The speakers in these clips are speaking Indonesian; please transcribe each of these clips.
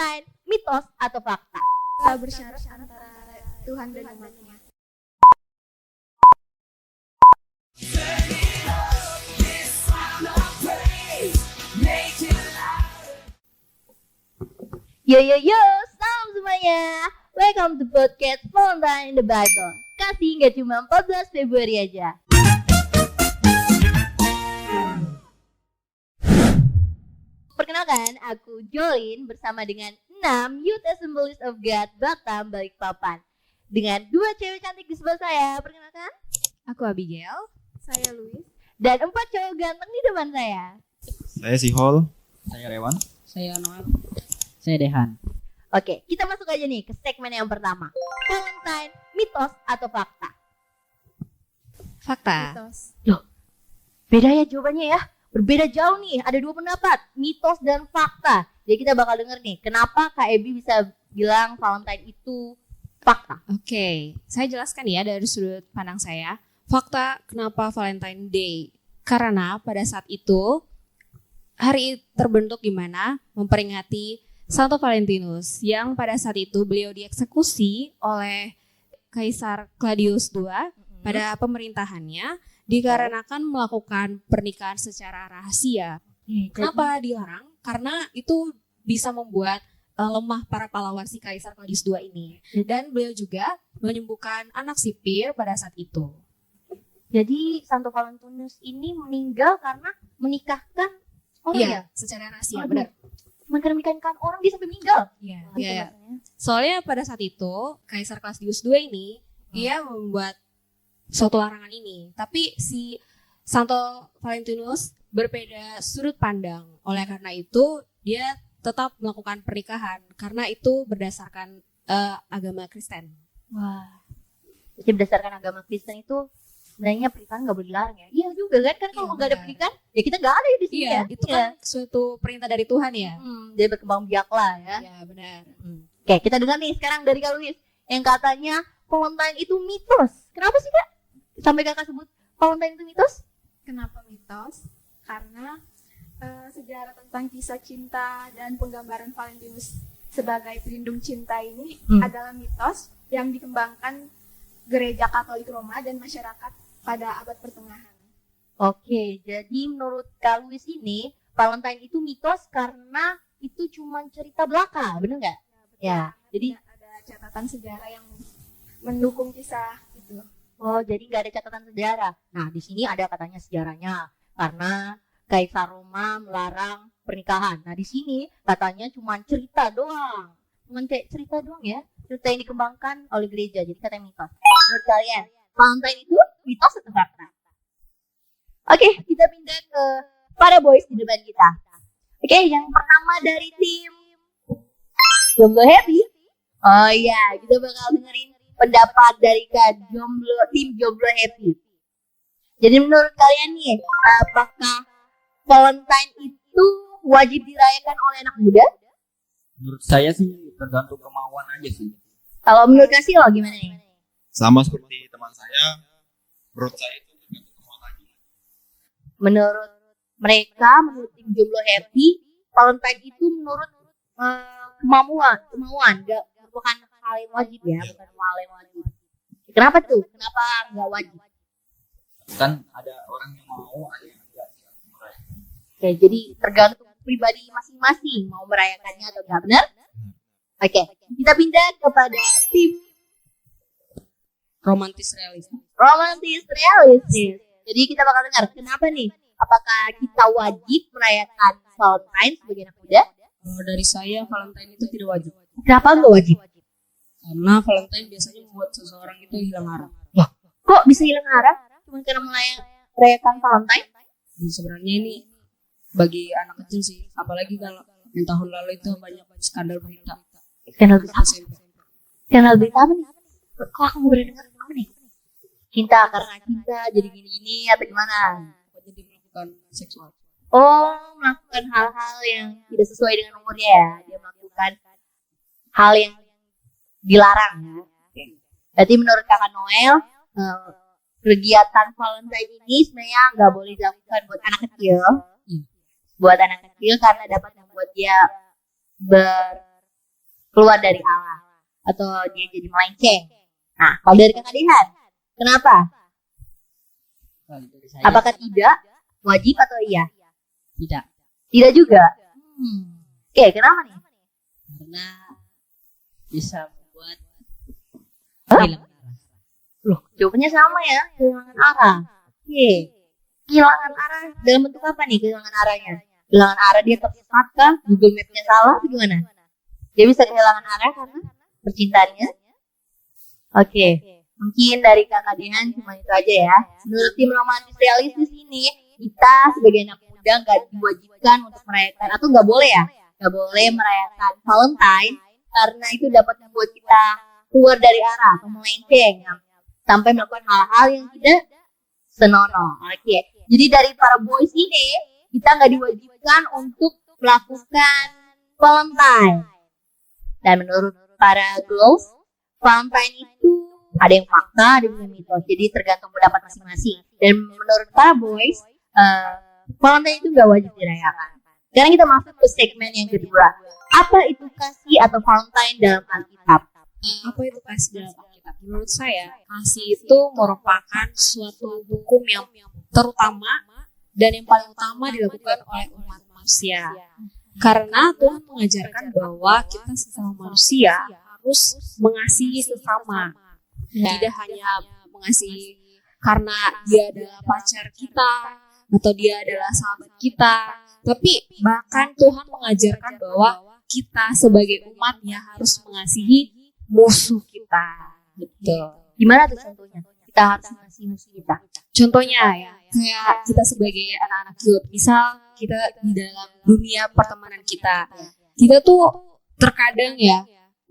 Valentine, mitos atau fakta? Bersyarat antara Tuhan dan umatnya. Yo, salam semuanya. Welcome to podcast Valentine in the Bible. Kasih nggak cuma 14 Februari aja. Perkenalkan, aku Jolin bersama dengan 6 Youth Assemblies of God Batam Balikpapan. Dengan 2 cewek cantik di sebelah saya. Perkenalkan, Aku Abigail. Saya Louis. dan 4 cowok ganteng di depan saya. Saya Sihol. Saya Rewan. Saya Noel. Saya Dehan. Oke, kita masuk aja nih ke segmen yang pertama. Valentine, mitos atau fakta? Fakta. Mitos. Beda ya jawabannya ya. Berbeda jauh nih, ada 2 pendapat, mitos dan fakta. Jadi kita bakal denger nih, kenapa Kak Ebi bisa bilang Valentine itu fakta. Oke, saya jelaskan ya dari sudut pandang saya. Fakta kenapa Valentine Day? Karena pada saat itu hari terbentuk gimana memperingati Santo Valentinus yang pada saat itu beliau dieksekusi oleh Kaisar Claudius II pada pemerintahannya dikarenakan melakukan pernikahan secara rahasia. Kenapa dilarang? Karena itu bisa membuat lemah para pahlawan si Kaisar Claudius II ini. Dan beliau juga menyembuhkan anak sipir pada saat itu. Jadi Santo Valentinus ini meninggal karena menikahkan orang ya? Secara rahasia, Aduh. benar. Menikahkan orang dia sampai meninggal. Iya. Itu Iya. bahasanya. Soalnya pada saat itu Kaisar Claudius II ini dia membuat suatu larangan ini, tapi si Santo Valentinus berbeda sudut pandang. Oleh karena itu dia tetap melakukan pernikahan karena itu berdasarkan agama Kristen. Wah. Jadi berdasarkan agama Kristen itu sebenarnya pernikahan nggak boleh dilarang ya? Iya juga kan kalau Iya, nggak ada benar. pernikahan ya kita nggak ada ya di sini ya. Itu kan suatu perintah dari Tuhan ya. Jadi berkembang biak lah ya. Ya benar. Oke, kita dengar nih sekarang dari Kak Luis yang katanya Valentine itu mitos. Kenapa sih Kak? Sampai Kakak sebut Valentine itu mitos? Kenapa mitos? Karena sejarah tentang kisah cinta dan penggambaran Valentinus sebagai pelindung cinta ini adalah mitos yang dikembangkan Gereja Katolik Roma dan masyarakat pada abad pertengahan. Oke, jadi menurut Kak Luis ini Valentine itu mitos karena itu cuma cerita belaka, bener nggak? Ya, jadi ada catatan sejarah yang mendukung kisah itu. oh jadi nggak ada catatan sejarah. Nah di sini ada katanya sejarahnya karena Kaisar Roma melarang pernikahan. Nah di sini katanya cuma cerita doang, cuma kayak cerita doang ya, cerita yang dikembangkan oleh gereja. Jadi katanya mitos. Menurut kalian Valentine itu mitos atau fakta? Oke, kita pindah ke para boys di depan kita. Oke, yang pertama dari tim Jomblo Happy. Oh iya, kita bakal dengerin pendapat dari tim Jomblo Happy. Jadi menurut kalian nih, apakah Valentine itu wajib dirayakan oleh anak muda? Menurut saya sih tergantung kemauan aja sih. Kalau menurut Kasih lo gimana nih? Sama seperti teman saya, menurut saya itu tergantung kemauan aja. Menurut mereka, menurut tim Jomblo Happy, Valentine itu menurut kemauan, bukan hal yang wajib ya, bukan hal yang wajib. Kenapa tuh? Kenapa nggak wajib? Kan ada orang yang mau, ada yang enggak. Oke, jadi tergantung pribadi masing-masing mau merayakannya atau enggak, benar? Oke, kita pindah kepada tim Romantis realis. romantis realistis. Jadi kita bakal dengar kenapa nih? Apakah kita wajib merayakan Valentine sebagai anak muda? Kalau dari saya Valentine itu tidak wajib. Kenapa nggak wajib? Karena Valentine biasanya membuat seseorang itu hilang arah. Kok bisa hilang arah? Cuma karena merayakan Valentine? Dan sebenarnya ini bagi anak kecil sih, apalagi kalau yang tahun lalu itu banyak skandal berita. Skandal berita apa? Skandal berita apa nih? Kok aku baru dengar apa nih? Cinta karena cinta jadi gini-gini atau gimana? Jadi melakukan seksual. Oh, melakukan hal-hal yang tidak sesuai dengan umurnya ya. Dia melakukan hal yang dilarang ya. Berarti menurut Kakak Noel, kegiatan Valentine ini sebenarnya nggak boleh dilakukan buat anak kecil. Buat anak kecil karena dapat membuat dia keluar dari Allah atau dia jadi melenceng. Nah, kalau dari Kakak Dehan, kenapa? Kalau dari saya Apakah tidak wajib atau iya? tidak, Tidak juga. Oke, kenapa nih? karena bisa membuat Hah? kehilangan arah. Loh, jawabannya sama ya, kehilangan arah. Oke, kehilangan arah dalam bentuk apa nih kehilangan arahnya? Kehilangan arah dia tersesat kah? Google Map-nya salah atau gimana? Dia bisa kehilangan arah karena percintaannya. Oke, mungkin dari Kakak Dehan cuma itu aja ya. Menurut tim romantis realistis ini, kita sebagai anak muda nggak diwajibkan untuk merayakan atau nggak boleh ya, nggak boleh merayakan Valentine karena itu dapat membuat kita keluar dari arah atau melenceng sampai melakukan hal-hal yang tidak senonoh. Oke, jadi dari para boys ini kita nggak diwajibkan untuk melakukan Valentine. Dan menurut para girls, Valentine itu ada yang fakta, ada yang mitos. Jadi tergantung pendapat masing-masing. Dan menurut para boys, Valentine itu nggak wajib dirayakan. Sekarang kita masuk ke segmen yang kedua. Apa itu kasih atau Valentine dalam Alkitab? Apa itu kasih dalam Alkitab? Menurut saya, kasih itu merupakan suatu hukum yang terutama dan yang paling utama dilakukan oleh umat manusia. Karena Tuhan mengajarkan bahwa kita sesama manusia harus mengasihi sesama. Tidak hanya mengasihi karena dia adalah pacar kita atau dia adalah sahabat kita, tapi bahkan Tuhan mengajarkan bahwa kita sebagai umatnya harus mengasihi musuh kita. Betul. Gimana tuh contohnya? Kita harus mengasihi musuh kita. Contohnya ya, kayak kita sebagai anak-anak youth, misal kita di dalam dunia pertemanan kita tuh terkadang ya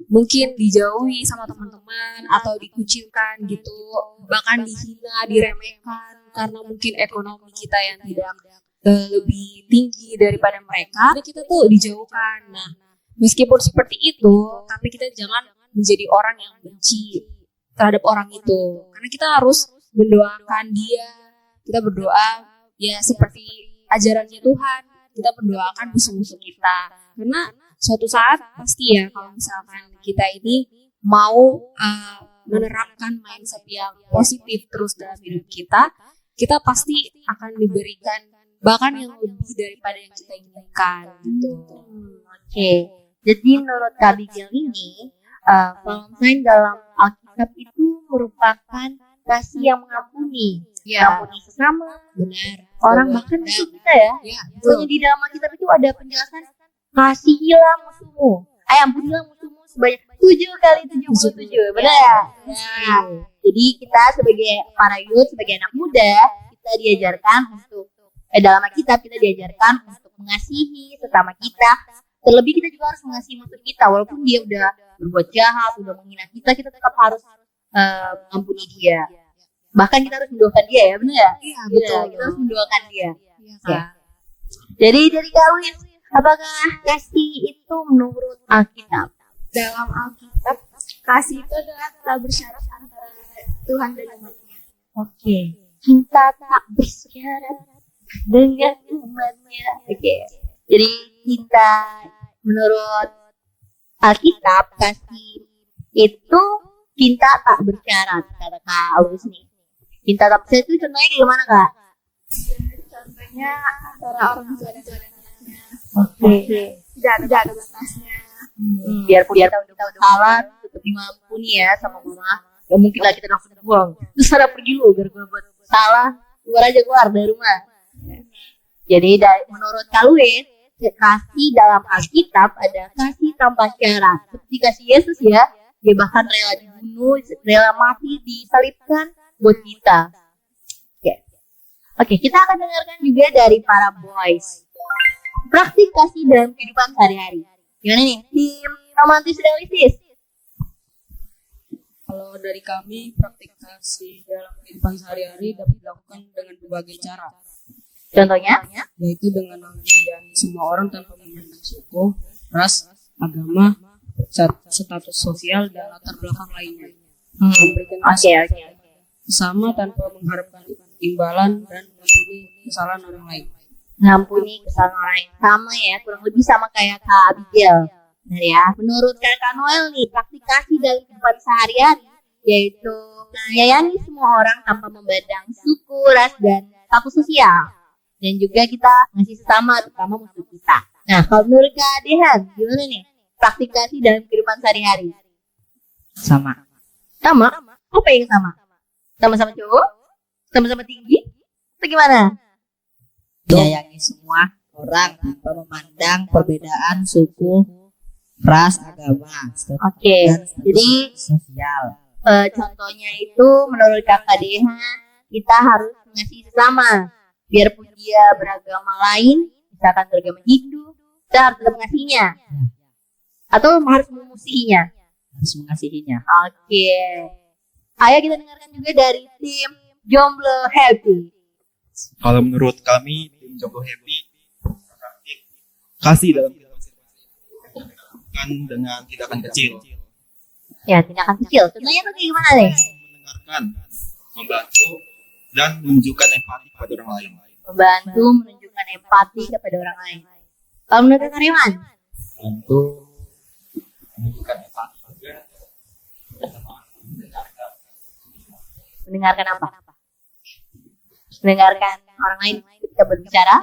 mungkin dijauhi sama teman-teman atau dikucilkan gitu, bahkan dihina, diremehkan karena mungkin ekonomi kita yang tidak lebih tinggi daripada mereka, jadi kita tuh dijauhkan. Nah, meskipun seperti itu, tapi kita jangan menjadi orang yang benci terhadap orang itu, karena kita harus mendoakan dia. Kita berdoa ya seperti ajarannya Tuhan, kita mendoakan musuh-musuh kita, karena suatu saat pasti ya kalau misalkan kita ini mau menerapkan mindset yang positif terus dalam hidup kita, kita pasti akan diberikan bahkan yang lebih daripada yang kita inginkan gitu. Oke, jadi menurut Kak Bigel ini, Valentine dalam Alkitab itu merupakan kasih yang mengampuni, mengampuni sesama, Benar. orang bahkan musuh kita ya. Ya, Pokoknya di dalam Alkitab itu ada penjelasan kasihilah musuhmu, ampunilah musuhmu sebanyak 7 kali 77, benar ya? Nah, jadi kita sebagai para youth, sebagai anak muda, kita diajarkan untuk dalam Alkitab kita diajarkan untuk mengasihi sesama kita. Terlebih kita juga harus mengasihi musuh kita, walaupun dia udah berbuat jahat, udah menghina kita, kita tetap harus mengampuni dia. Bahkan kita harus mendoakan dia ya, benar ya? Iya, betul. Kita harus mendoakan dia. Iya, Oke. Kak. Jadi dari Kawin, apakah kasih itu menurut Alkitab? Dalam Alkitab, kasih itu adalah tak bersyarat antara Tuhan dan umatnya. Oke. Cinta tak bersyarat dengan umatnya. Oke. Jadi cinta menurut Alkitab, kasih itu cinta tak bersyarat, kata Kak Alwis nih. Cinta tak bersyarat itu contohnya kayak gimana, Kak? Contohnya antara orang tua dan anaknya. Oke. Tidak ada batasnya. Biarpun kita udah salah, tetap dimampuni ya sama mama. Gak mungkin lah kita langsung buang. Terus ada pergi lu, biar gue buat salah, keluar dari rumah. Jadi menurut Kalwin, kasih dalam Alkitab ada kasih tanpa syarat. Seperti kasih Yesus ya, dia bahkan rela dibunuh, rela mati, disalibkan buat kita. Oke, kita akan dengarkan juga dari para boys. Praktik kasih dalam kehidupan sehari-hari. Gimana nih, tim romantis realistis? Kalau dari kami, praktik kasih dalam kehidupan sehari-hari dapat dilakukan dengan berbagai cara, Contohnya? yaitu dengan menghargai semua orang tanpa memandang suku, ras, agama, status sosial, dan latar belakang lainnya. Memberikan kasih sesama tanpa mengharapkan imbalan dan mengampuni kesalahan orang lain. Ngampuni kesalahan orang lain. Sama ya, kurang lebih sama kayak Kak Abigail. Nah ya, menurut Kakak Noel nih, praktikasi dalam kehidupan sehari-hari yaitu menyayangi semua orang tanpa memandang suku, ras, dan status sosial. Dan juga kita ngasih sesama, terutama musuh kita. Nah, kalau menurut Kak Dehan, gimana nih praktikasi dalam kehidupan sehari-hari? Sama. Sama? Apa yang sama? Sama-sama cowok? Sama-sama tinggi? Atau gimana? Menyayangi semua orang tanpa memandang perbedaan suku, ras, agama, Oke, dan jadi sosial. contohnya itu menurut Kakak Dehan, kita harus mengasihi sesama. Biarpun dia beragama lain, misalkan beragama Hindu, kita harus tetap mengasihinya. Atau harus memusuhinya. Harus mengasihinya. Oke. Ayo kita dengarkan juga dari tim Jomblo Happy. Kalau menurut kami tim Jomblo Happy praktik kasih dalam kehidupan kan dengan tindakan kecil, Ya, tindakan kecil. Contohnya tuh kayak gimana nih? mendengarkan, membantu, dan menunjukkan empati kepada orang lain. Membantu menunjukkan empati kepada orang lain. Kalau menurut Kak Rewan? Untuk menunjukkan empati juga. Mendengarkan apa? Mendengarkan orang lain ketika berbicara.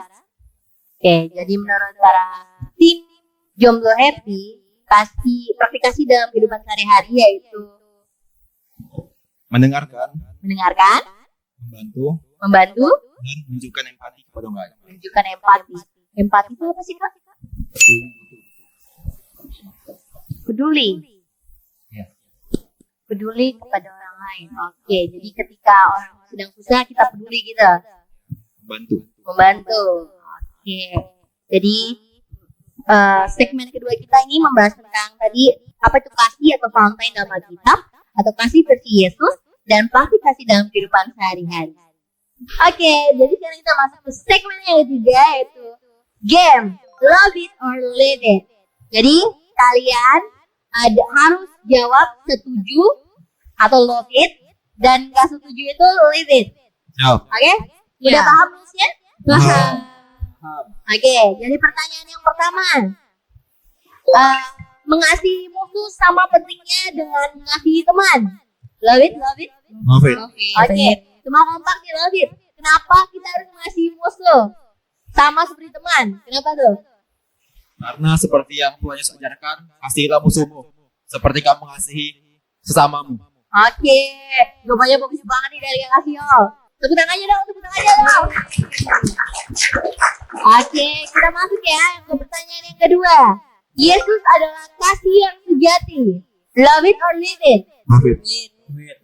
Oke, jadi menurut para tim Jomblo Happy, praktikasi dalam kehidupan sehari-hari yaitu Mendengarkan, membantu, dan menunjukkan empati kepada orang lain. menunjukkan empati. Empati itu apa sih, Kak? Peduli. Ya. Peduli kepada orang lain. Oke, jadi ketika orang sedang susah kita peduli gitu. Membantu. Oke. Jadi segmen kedua kita ini membahas tentang tadi apa itu kasih atau Valentine dalam Alkitab atau kasih versi Yesus dan praktikasi dalam kehidupan sehari-hari. Oke, jadi sekarang kita masuk ke segmen yang ketiga yaitu game Love It or Leave It. Jadi kalian harus jawab setuju atau love it dan gak setuju itu leave it. Jawab. Oke? Udah paham rumusnya? Paham. Oke, jadi pertanyaan yang pertama. Mengasihi musuh sama pentingnya dengan mengasihi teman. Love it? Love it. Oke, cuma kompak nih love it. Kenapa kita harus mengasihi musuh? Sama seperti teman. Kenapa tuh? Karena seperti yang Tuhan Yesus ajarkan, kasihilah musuhmu seperti kamu mengasihi sesamamu. Oke, jawabannya bagus banget nih dari Kak Sio. Tepuk tangan aja dong. Oke, kita masuk ya ke pertanyaan yang kedua. Yesus adalah kasih yang sejati. Love it or leave it?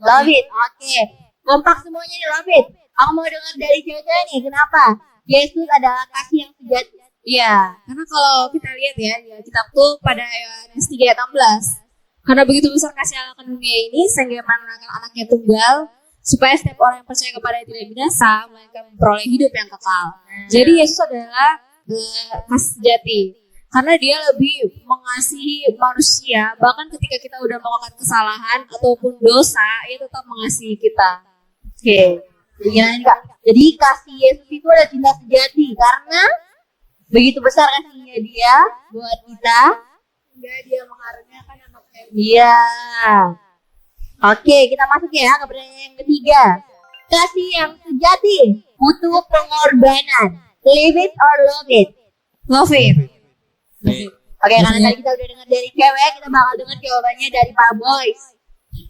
Love it. Oke, kompak semuanya nih love it. Aku mau dengar dari cewek-cewek nih, kenapa? Yesus adalah kasih yang sejati. Iya, karena kalau kita lihat ya di Alkitab tuh pada Yohanes 3 ayat 16. Karena begitu besar kasih Allah ke dunia ini sehingga menurunkan anaknya tunggal supaya setiap orang yang percaya kepada tidak binasa melainkan memperoleh hidup yang kekal. Jadi Yesus adalah kasih sejati. Karena dia lebih mengasihi manusia, bahkan ketika kita udah melakukan kesalahan ataupun dosa, ia tetap mengasihi kita. Oke, jadi gimana nih Kak? Jadi kasih Yesus itu adalah cinta sejati karena begitu besar kasihnya dia buat kita. Hingga dia mengaruniakan anaknya. Iya. Oke, kita masuk ya ke pertanyaan yang ketiga. Kasih yang sejati butuh pengorbanan. Leave it or love it? Love it. Oke, karena tadi kita udah dengar dari cewek, kita bakal dengar jawabannya dari para boys.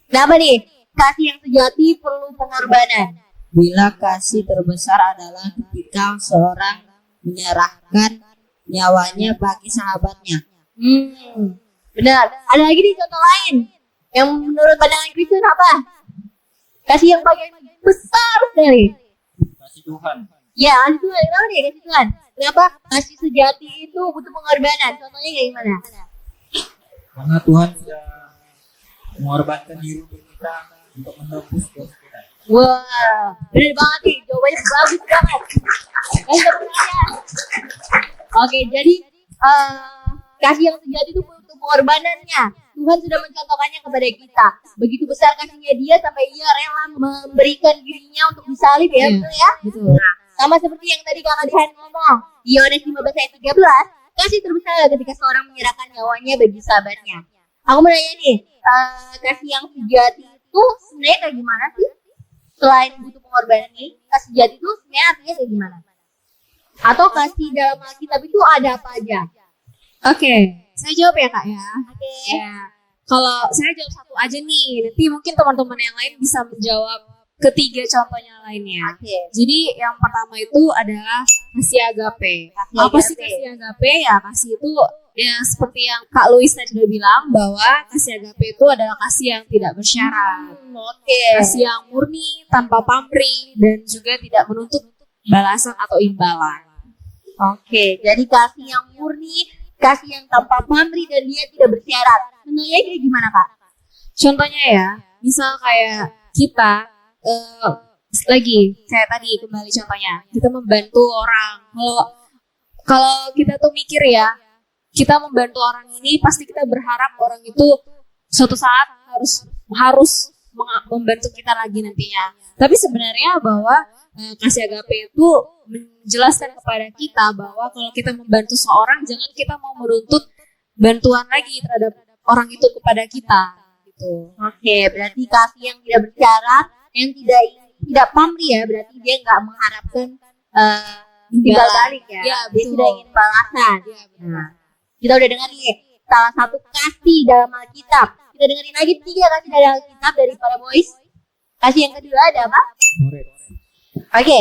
Kenapa nih? Kasih yang sejati perlu pengorbanan. Bila kasih terbesar adalah ketika seorang menyerahkan nyawanya bagi sahabatnya. Benar. Ada lagi nih contoh lain yang menurut pandangan Kristen apa? Kasih yang paling besar sekali. Kasih Tuhan. Ya, kasih Tuhan. Kenapa nih kasih Tuhan? Kenapa kasih sejati itu butuh pengorbanan? Contohnya kayak gimana? Karena Tuhan sudah mengorbankan diri untuk kita untuk menebus dosa kita. Wah, bener banget nih. Jawabannya bagus banget. Kasih tepuk tangan. Oke, jadi kasih yang sejati itu butuh pengorbanannya. Tuhan sudah mencontohkannya kepada kita. Begitu besar kasihnya dia sampai ia rela memberikan dirinya untuk disalib ya, betul ya? Betul. Nah, sama seperti yang tadi Kakak Dehan ngomong di Yohanes 15 ayat 13, kasih terbesar ketika seorang menyerahkan nyawanya bagi sahabatnya. Aku mau nanya nih, kasih yang sejati itu sebenarnya kayak gimana sih? Selain butuh pengorbanan ini, kasih sejati itu sebenarnya artinya kayak gimana? Atau kasih dalam Alkitab itu ada apa aja? Oke, saya jawab ya Kak ya. Oke. Ya, kalau saya jawab satu aja nih, nanti mungkin teman-teman yang lain bisa menjawab ketiga contohnya lainnya. Oke. Jadi yang pertama itu adalah kasih agape. Apa sih kasih agape? Ya kasih itu ya seperti yang Kak Luis tadi udah bilang bahwa kasih agape itu adalah kasih yang tidak bersyarat. Oke. Kasih yang murni, tanpa pamrih, dan juga tidak menuntut balasan atau imbalan. Oke, jadi kasih yang murni, kasih yang tanpa pamrih dan dia tidak bersyarat. Contohnya kayak gimana Kak? Contohnya ya, misal kayak kita lagi kayak tadi kembali contohnya, kita membantu orang. Kalau kita tuh mikir ya, kita membantu orang ini pasti kita berharap orang itu suatu saat harus membantu kita lagi nantinya. Tapi sebenarnya bahwa kasih agape itu menjelaskan kepada kita bahwa kalau kita membantu seorang, jangan kita mau menuntut bantuan lagi terhadap orang itu kepada kita gitu. Oke, berarti kasih yang tidak bersyarat, yang tidak pamrih ya, berarti dia nggak mengharapkan timbal balik ya. Ya, Dia betul. tidak ingin balasan. Ya, Nah, kita udah dengar nih salah satu kasih dalam Alkitab. Kita dengerin lagi 3 kasih dari Alkitab dari para boys. Kasih yang kedua ada apa? Oke,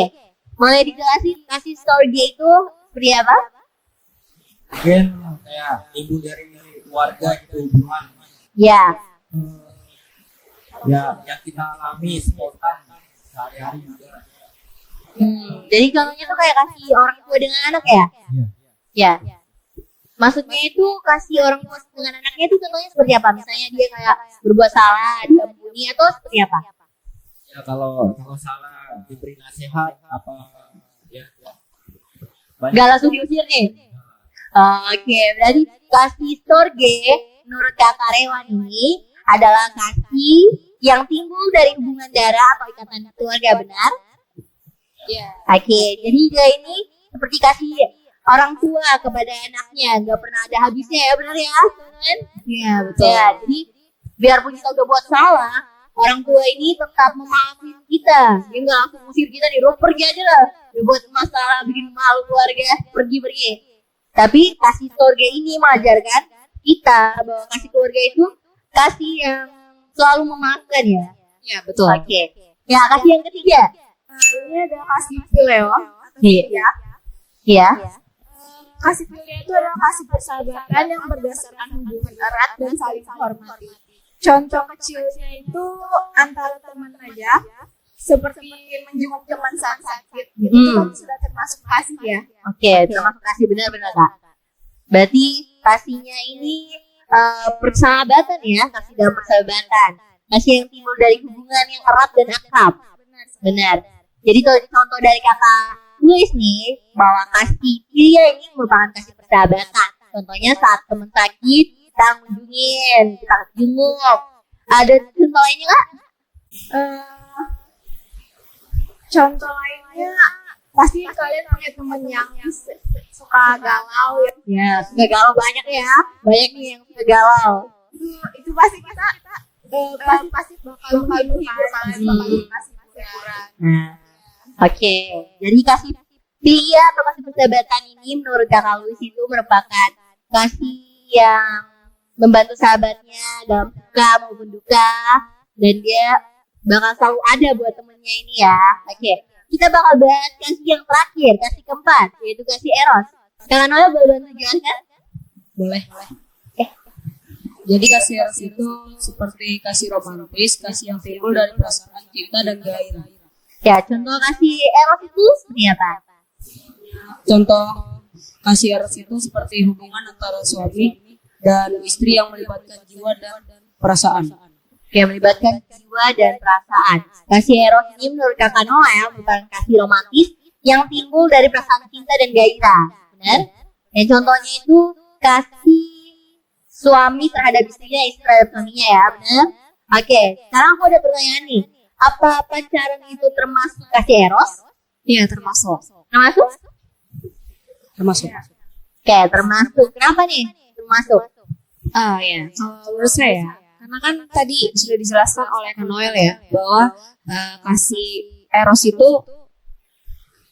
mulai dijelasin kasih storge itu seperti apa? Mungkin kayak ibu dari keluarga gitu, hubungan Ya, ya yang kita alami spontan sehari-hari juga. jadi contohnya tuh kayak kasih orang tua dengan anak ya? Iya. Ya. Maksudnya itu kasih orang tua dengan anaknya itu contohnya seperti apa? Misalnya dia kayak berbuat salah, diampuni atau seperti apa? Ya kalau salah diberi nasihat apa ya. Banyak. Gak langsung diusir nih. Oke, berarti kasih storge menurut Kakak Rewan ini adalah kasih yang timbul dari hubungan darah atau ikatan keluarga, benar? Iya. Oke, jadi dia ini seperti kasih orang tua kepada anaknya, nggak pernah ada habisnya ya, benar ya, teman? Iya, betul. Ya, jadi biarpun kita udah buat salah, orang tua ini tetap memaafin kita. Dia nggak langsung usir kita nih, lo pergi aja lah. Udah buat masalah, bikin malu keluarga, pergi. Tapi kasih keluarga ini mengajarkan kita bahwa kasih keluarga itu kasih yang selalu memaafkan ya. Iya, betul. Oke. Ya, kasih yang ketiga. Ini adalah kasih fileo. Iya. Iya. Kasih fileo itu adalah kasih persahabatan yang berdasarkan hubungan erat dan saling menghormati. Contoh kecilnya itu antara teman aja, seperti menjenguk teman saat sakit. Itu kan sudah termasuk kasih ya. Oke, termasuk kasih benar-benar Kak. Berarti kasihnya ini persahabatan ya, kasih dalam persahabatan. Kasih yang timbul dari hubungan yang erat dan akrab. Benar. Jadi kalau contoh dari Kakak Luis nih, bahwa kasih dia ini merupakan kasih persahabatan. Contohnya saat teman sakit, kita ngunjungin, kita jenguk. Ada contoh lainnya Kak? Contoh lainnya, pasti kalian punya teman yang suka galau ya. Ya, suka galau banyak ya. Banyak nih yang suka galau. Itu pasti kita pasti bakal menghibur kalian, bakal kasih hiburan. Nah, oke. Jadi kasih pilihan atau kasih persahabatan ini menurut Kakak Luis itu merupakan kasih yang membantu sahabatnya dalam suka maupun duka, dan dia bakal selalu ada buat temennya ini ya. Oke, kita bakal bahas kasih yang terakhir, kasih keempat, yaitu kasih eros. Kakak Noel boleh bantu jelaskan? Boleh. Jadi kasih eros itu seperti kasih romantis, kasih yang timbul dari perasaan cinta dan gairah. Ya, contoh kasih eros itu seperti apa? Contoh kasih eros itu seperti hubungan antara suami dan istri yang melibatkan jiwa dan perasaan. Yang melibatkan jiwa dan perasaan. Kasih eros ini menurut Kakak Noel merupakan kasih romantis yang timbul dari perasaan cinta dan gairah. Benar? Yang contohnya itu kasih suami terhadap istrinya, istri terhadap suaminya ya, benar? Oke, sekarang aku ada pertanyaan nih. Apa pacaran itu termasuk kasih eros? Iya, termasuk. Termasuk? Termasuk. Oke, termasuk. Kenapa nih? Termasuk. Ya, kalau menurut saya, karena kan tadi sudah dijelaskan oleh Kak Noel ya, bahwa kasih eros itu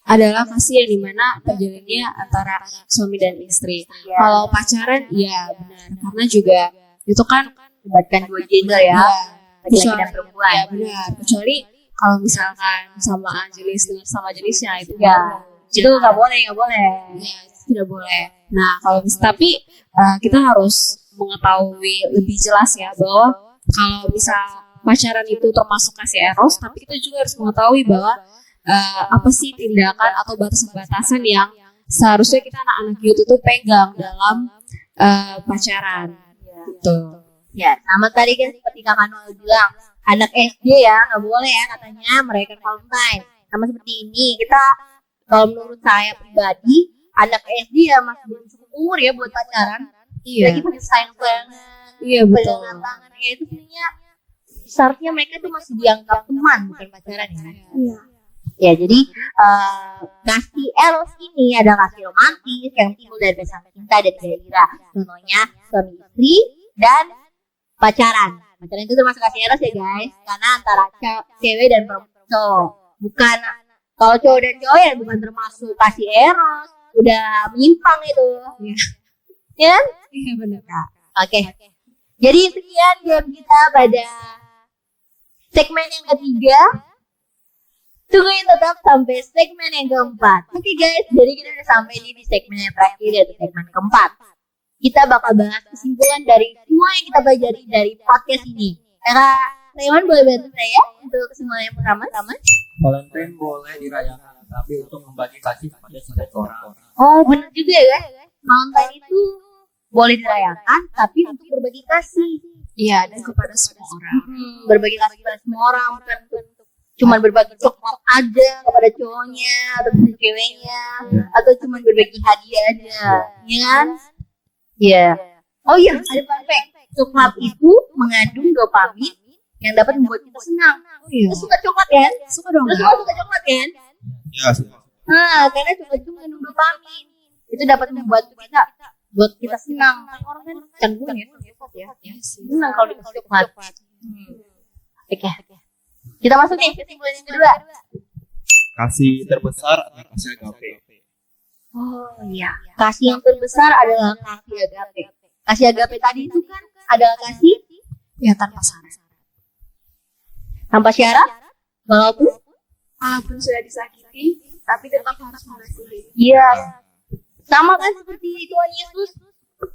adalah kasih yang dimana terjalinnya antara suami dan istri. Kalau pacaran, ya benar, karena juga itu kan Melibatkan dua gender ya. Laki-laki dan kecuali, perempuan. ya benar, kecuali kalau misalkan sama jenis dengan sama jenisnya itu Ya, itu nggak boleh. ya, tidak boleh. Nah, kalau tapi kita harus mengetahui lebih jelas ya bahwa kalau bisa pacaran itu termasuk kasih eros, tapi kita juga harus mengetahui bahwa apa sih tindakan atau batasan-batasan yang seharusnya kita anak-anak youth itu pegang dalam pacaran gitu. Ya, sama tadi kan seperti Kakak Noel bilang, anak SD ya nggak boleh ya katanya merayakan Valentine. Sama seperti ini, kita kalau menurut saya pribadi, anak SD ya masih belum cukup umur ya buat pacaran. Iya. Lagi masih sayang banget, Iya betul. pegangan tangan ya itu sebenarnya seharusnya mereka tuh masih dianggap teman bukan pacaran ya. Iya. Ya, jadi kasih eros ini adalah kasih romantis yang timbul dari dasar cinta dan gairah. Contohnya suami istri dan pacaran. Pacaran itu termasuk kasih eros ya guys, karena antara cewek dan cowok. Bukan kalau cowok dan cowok ya bukan termasuk kasih eros, udah menyimpang itu. Ya kan? Iya benar Kak. Oke. Jadi sekian game kita pada segmen yang ketiga. Tungguin tetap sampai segmen yang keempat. Oke guys, jadi kita udah sampai nih di segmen yang terakhir yaitu segmen keempat. Kita bakal bahas kesimpulan dari semua yang kita pelajari dari podcast ini. Kak Rewan boleh bantu saya untuk kesimpulan yang pertama? Valentine boleh dirayakan, tapi untuk membagi kasih kepada seseorang. Oh benar juga ya guys. Valentine itu boleh dirayakan, tapi untuk berbagi kasih. Iya, dan kepada semua orang. Berbagi kasih kepada semua orang, bukan untuk cuman berbagi coklat aja kepada cowoknya atau ceweknya, atau cuman berbagi hadiah aja, ya kan? Iya. Oh iya, ada fun fact. Coklat itu mengandung dopamin yang dapat membuat kita senang. Oh iya. Lu suka coklat kan? Suka dong Lu Kak. suka coklat kan? Ya, Nah, karena coklat itu mengandung dopamin. Itu dapat membuat kita senang. Orang kan canggung ya, coklat ya. Senang kalau dikasih coklat. Oke. Kita masuk nih ke kesimpulan yang kedua. kasih terbesar adalah kasih agape. Oh iya, kasih yang terbesar adalah kasih agape. Kasih agape tadi itu kan adalah kasih Ya tanpa syarat. tanpa syarat, walaupun Walaupun sudah disakiti, tapi tetap harus mengasihi. iya, sama kan seperti Tuhan Yesus,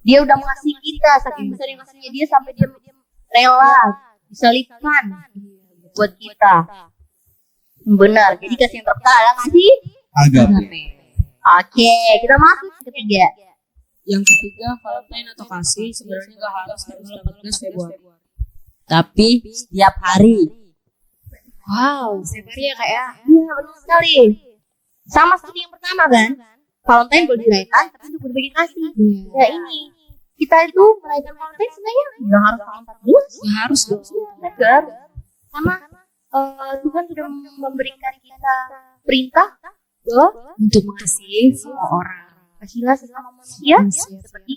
dia udah mengasihi kita, saking besar kasihnya dia sampai dia rela disalibkan buat kita. Benar, jadi kasih yang terbesar adalah kasih Agape. Oke, kita masuk ke ketiga. Yang ketiga, Valentine atau kasih sebenarnya gak harus tanggal 14 Februari. Tapi setiap hari. Wow, setiap ya Kak ya. Iya, benar sekali. Sama seperti yang pertama kan, Valentine boleh dirayakan, tapi untuk berbagi kasih. Ya ini, kita itu merayakan Valentine sebenarnya nggak harus tanggal 14. Gak harus dong. Benar. Sama Tuhan sudah memberikan kita perintah bahwa Untuk mengasihi semua orang. kasihlah sesama manusia seperti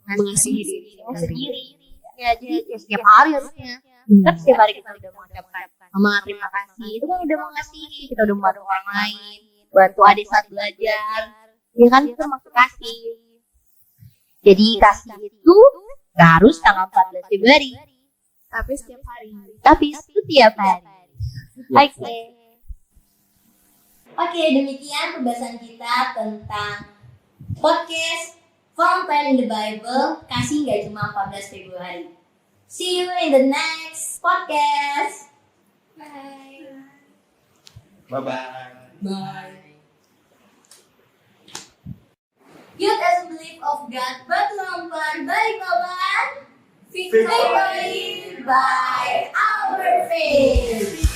Mengasihi diri sendiri. Ya, jadi setiap hari harusnya. Kan setiap hari kita udah mengucapkan mama terima kasih, itu kan udah mengasihi, kita udah membantu orang lain, bantu adik saat belajar, ya kan itu termasuk kasih. Jadi kasih itu gak harus tanggal 14 Februari, Tapi setiap hari. tapi setiap hari. Oke, demikian pembahasan kita tentang podcast Valentine in the Bible, kasih nggak cuma 14 Februari. See you in the next podcast. Bye. Bye-bye. Bye. Youth as a belief of God, but lompat balik papan, victory by our faith.